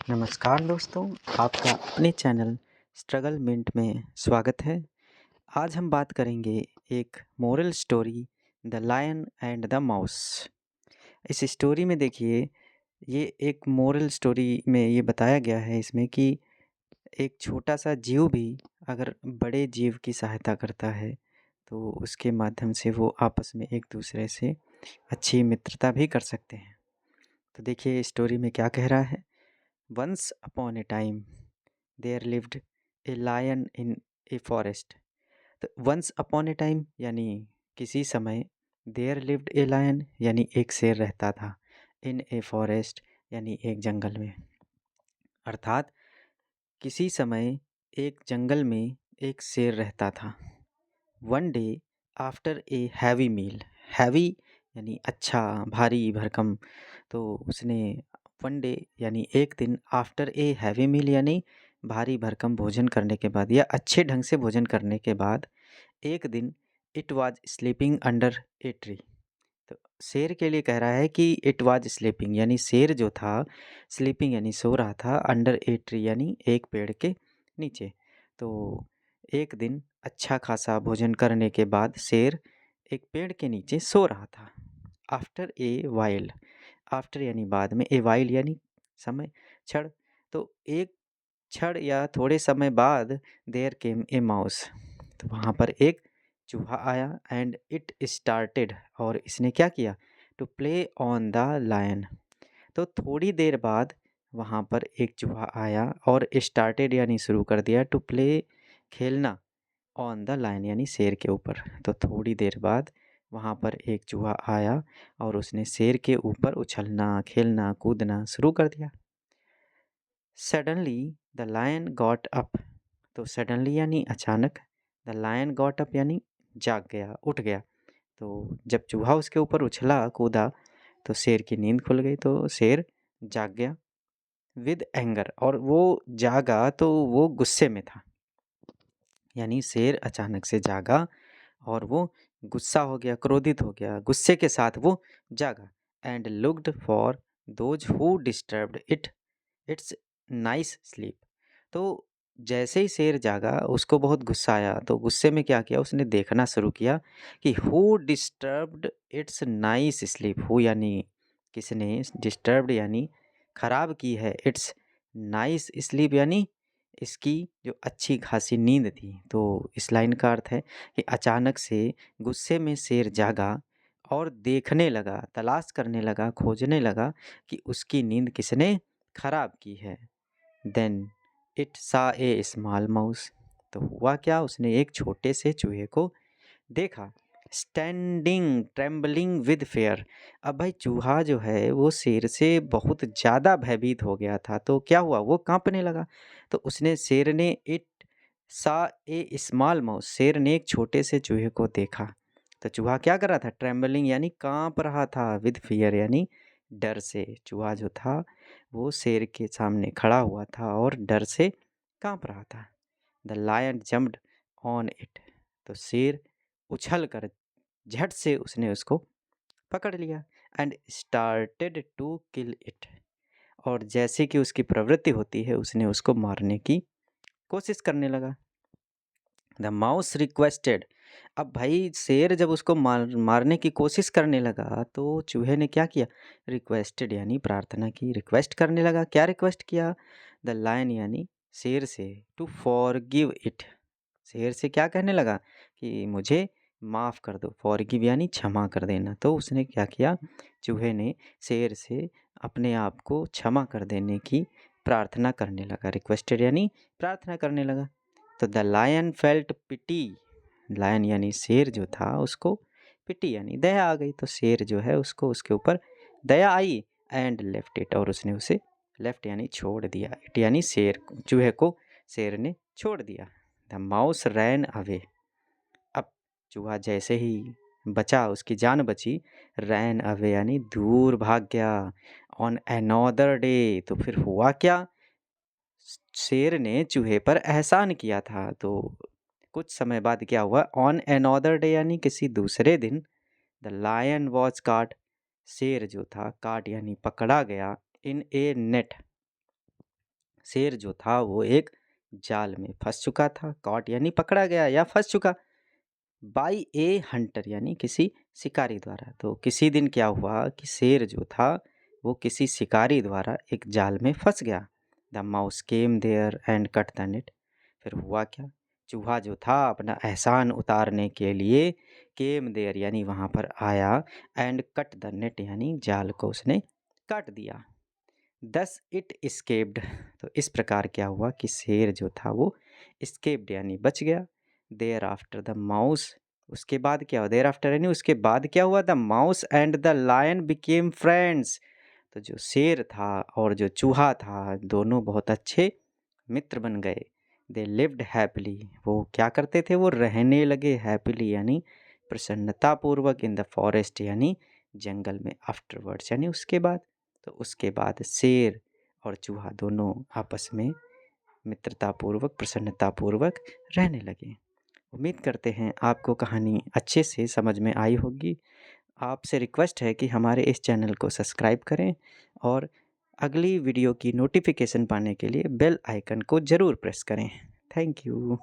नमस्कार दोस्तों, आपका अपने चैनल स्ट्रगल मिंट में स्वागत है। आज हम बात करेंगे एक moral story, the lion and the mouse. इस स्टोरी में देखिए, ये एक मोरल स्टोरी में ये बताया गया है इसमें कि एक छोटा सा जीव भी अगर बड़े जीव की सहायता करता है तो उसके माध्यम से वो आपस में एक दूसरे से अच्छी मित्रता भी कर सकते हैं। तो देखिए स्टोरी में क्या कह रहा है। Once upon a time there lived a lion in a forest. तो वंस अपॉन ए टाइम यानी किसी समय, देयर लिव्ड ए लायन यानी एक शेर रहता था, इन ए फॉरेस्ट यानी एक जंगल में। अर्थात किसी समय एक जंगल में एक शेर रहता था। One day after a heavy meal, heavy यानी अच्छा, भारी भरकम। तो उसने वन डे यानी एक दिन, आफ्टर ए हैवी मील यानी भारी भरकम भोजन करने के बाद या अच्छे ढंग से भोजन करने के बाद एक दिन, it was sleeping under a tree. तो शेर के लिए कह रहा है कि इट वाज स्लीपिंग यानी शेर जो था, स्लीपिंग यानी सो रहा था, अंडर ए ट्री यानी एक पेड़ के नीचे। तो एक दिन अच्छा खासा भोजन करने के बाद शेर एक पेड़ के नीचे सो रहा था। आफ्टर ए वाइल, आफ्टर यानी बाद में, ए वाइल यानी समय, क्षण। तो एक क्षण या थोड़े समय बाद, देयर केम ए माउस, तो वहाँ पर एक चूहा आया। एंड इट स्टार्टेड, और इसने क्या किया, to play on the lion. तो थोड़ी देर बाद वहाँ पर एक चूहा आया और स्टार्टेड यानी शुरू कर दिया, टू प्ले खेलना, ऑन द लायन यानी शेर के ऊपर। तो थोड़ी देर बाद वहाँ पर एक चूहा आया और उसने शेर के ऊपर उछलना, खेलना, कूदना शुरू कर दिया। Suddenly the lion got up, तो सडनली यानी अचानक, द लायन गॉट अप यानी जाग गया, उठ गया। तो जब चूहा उसके ऊपर उछला, कूदा, तो शेर की नींद खुल गई, तो शेर जाग गया। विद एंगर, और वो जागा तो वो गुस्से में था, यानी शेर अचानक से जागा और वो गुस्सा हो गया, क्रोधित हो गया, गुस्से के साथ वो जागा। And looked for those who disturbed it's nice sleep. तो जैसे ही शेर जागा उसको बहुत गुस्सा आया, तो गुस्से में क्या किया, उसने देखना शुरू किया कि who disturbed it's nice sleep. Who यानी किसने, डिस्टर्ब्ड यानी खराब की है, इट्स नाइस स्लीप यानी इसकी जो अच्छी खासी नींद थी। तो इस लाइन का अर्थ है कि अचानक से गुस्से में शेर जागा और देखने लगा, तलाश करने लगा, खोजने लगा कि उसकी नींद किसने खराब की है। देन इट सा ए स्मॉल माउस, तो हुआ क्या, उसने एक छोटे से चूहे को देखा। Standing trembling with fair. अब भाई चूहा जो है वो शेर से बहुत ज़्यादा भयभीत हो गया था, तो क्या हुआ, वो कांपने लगा। तो उसने, शेर ने, इट सा ए स्मॉल माउस, शेर ने एक छोटे से चूहे को देखा। तो चूहा क्या कर रहा था, ट्रेम्बलिंग यानी कांप रहा था, विद फियर यानी डर से। चूहा जो था वो शेर के सामने खड़ा हुआ था और डर से कांप रहा था। The lion jumped on it, तो शेर उछल कर झट से उसने उसको पकड़ लिया। And started to kill it, और जैसे कि उसकी प्रवृत्ति होती है उसने उसको मारने की कोशिश करने लगा। द माउस रिक्वेस्टेड, अब भाई शेर जब उसको मारने की कोशिश करने लगा तो चूहे ने क्या किया, रिक्वेस्टेड यानी प्रार्थना की, रिक्वेस्ट करने लगा। क्या रिक्वेस्ट किया, द लायन यानी शेर से, टू फॉरगिव इट, शेर से क्या कहने लगा कि मुझे माफ़ कर दो, फॉरगिव यानी क्षमा कर देना। तो उसने क्या किया, चूहे ने शेर से अपने आप को क्षमा कर देने की प्रार्थना करने लगा, रिक्वेस्टेड यानी प्रार्थना करने लगा। तो the lion felt pity, lion यानी शेर जो था उसको पिटी यानी दया आ गई, तो शेर जो है उसको उसके ऊपर दया आई। एंड लेफ्ट इट, और उसने उसे लेफ्ट यानी छोड़ दिया, इट यानी शेर, चूहे को शेर ने छोड़ दिया। द माउस रैन अवे, अब चूहा जैसे ही बचा, उसकी जान बची, रैन अवे यानी दूर भाग गया। ऑन अनदर डे, तो फिर हुआ क्या, शेर ने चूहे पर एहसान किया था। तो कुछ समय बाद क्या हुआ, ऑन अनदर डे यानी किसी दूसरे दिन, द लायन वॉज काट, शेर जो था, काट यानी पकड़ा गया, इन ए नेट, शेर जो था वो एक जाल में फंस चुका था। कॉट यानी पकड़ा गया या फंस चुका, बाई ए हंटर यानी किसी शिकारी द्वारा। तो किसी दिन क्या हुआ कि शेर जो था वो किसी शिकारी द्वारा एक जाल में फंस गया। The mouse came there and cut the net. फिर हुआ क्या, चूहा जो था अपना एहसान उतारने के लिए केम देयर यानी वहाँ पर आया, एंड कट द नेट यानी जाल को उसने काट दिया। Thus it इस्केप्ड। तो इस प्रकार क्या हुआ कि शेर जो था वो इस्केप्ड यानी बच गया। देयर आफ्टर द माउस, उसके बाद क्या हुआ, देयर आफ्टर यानी उसके बाद क्या हुआ, the mouse and the lion became friends. तो जो शेर था और जो चूहा था दोनों बहुत अच्छे मित्र बन गए। दे लिव्ड हैप्पीली, वो क्या करते थे, वो रहने लगे हैप्पीली यानी प्रसन्नतापूर्वक, इन द फॉरेस्ट यानी जंगल में, आफ्टरवर्ड्स यानी उसके बाद। तो उसके बाद शेर और चूहा दोनों आपस में मित्रतापूर्वक प्रसन्नतापूर्वक रहने लगे। उम्मीद करते हैं आपको कहानी अच्छे से समझ में आई होगी। आपसे रिक्वेस्ट है कि हमारे इस चैनल को सब्सक्राइब करें और अगली वीडियो की नोटिफिकेशन पाने के लिए बेल आइकन को ज़रूर प्रेस करें। Thank you.